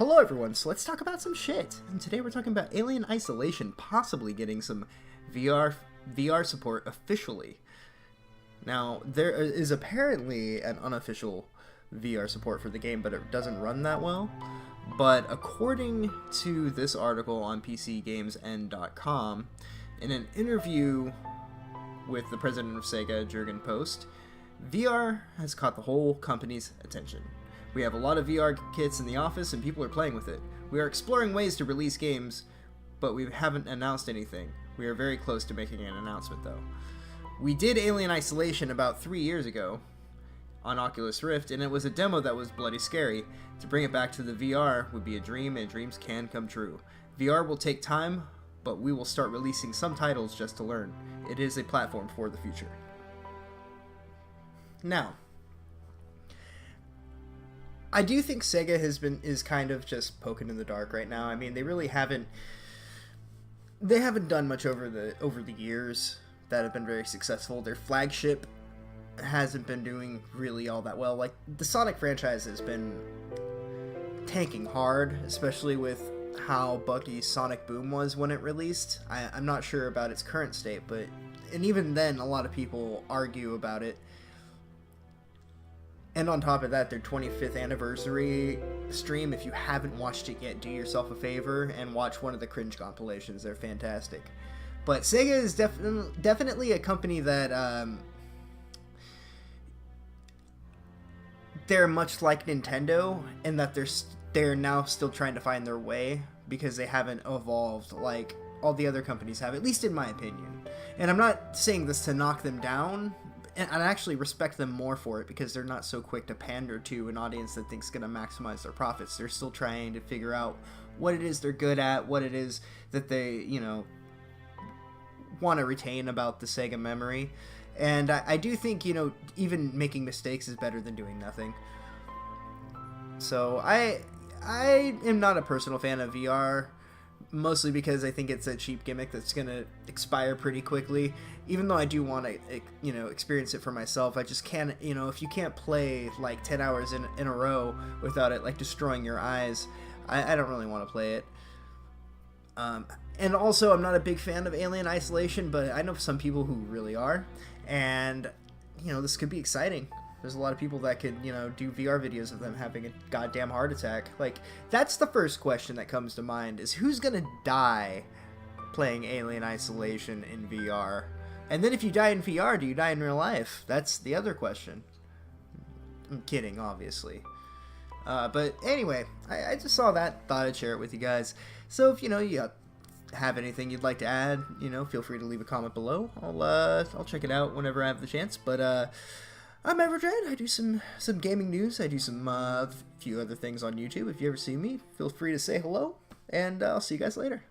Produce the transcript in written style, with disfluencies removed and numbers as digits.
Hello everyone, so let's talk about some shit. And today we're talking about Alien Isolation possibly getting some VR support officially. Now, there is apparently an unofficial VR support for the game, but it doesn't run that well. But according to this article on PCGamesN.com, in an interview with the president of Sega, Jurgen Post, VR has caught the whole company's attention. We have a lot of VR kits in the office and people are playing with it. We are exploring ways to release games, but we haven't announced anything. We are very close to making an announcement though. We did Alien Isolation about 3 years ago on Oculus Rift, and it was a demo that was bloody scary. To bring it back to the VR would be a dream, and dreams can come true. VR will take time, but we will start releasing some titles just to learn. It is a platform for the future. Now, I do think Sega is kind of just poking in the dark right now. I mean, they really haven't done much over the years that have been very successful. Their flagship hasn't been doing really all that well. Like, the Sonic franchise has been tanking hard, especially with how buggy Sonic Boom was when it released. I'm not sure about its current state, and even then, a lot of people argue about it. And on top of that, their 25th anniversary stream, if you haven't watched it yet, do yourself a favor and watch one of the cringe compilations. They're fantastic. But Sega is definitely a company that they're much like Nintendo in that they're now still trying to find their way because they haven't evolved like all the other companies have, at least in my opinion. And I'm not saying this to knock them down, and I actually respect them more for it because they're not so quick to pander to an audience that thinks going to maximize their profits. They're still trying to figure out what it is they're good at, what it is that they, want to retain about the Sega memory. And I do think, even making mistakes is better than doing nothing. So I am not a personal fan of VR, mostly because I think it's a cheap gimmick that's going to expire pretty quickly. Even though I do want to, experience it for myself, I just can't, if you can't play like 10 hours in a row without it like destroying your eyes, I don't really want to play it. And also, I'm not a big fan of Alien Isolation, but I know some people who really are. And, this could be exciting. There's a lot of people that could, do VR videos of them having a goddamn heart attack. Like, that's the first question that comes to mind, is who's gonna die playing Alien Isolation in VR? And then if you die in VR, do you die in real life? That's the other question. I'm kidding, obviously. But anyway, I just saw that, thought I'd share it with you guys. So if, you have anything you'd like to add, feel free to leave a comment below. I'll check it out whenever I have the chance. But I'm Everdread. I do some gaming news. I do some few other things on YouTube. If you ever see me, feel free to say hello, and I'll see you guys later.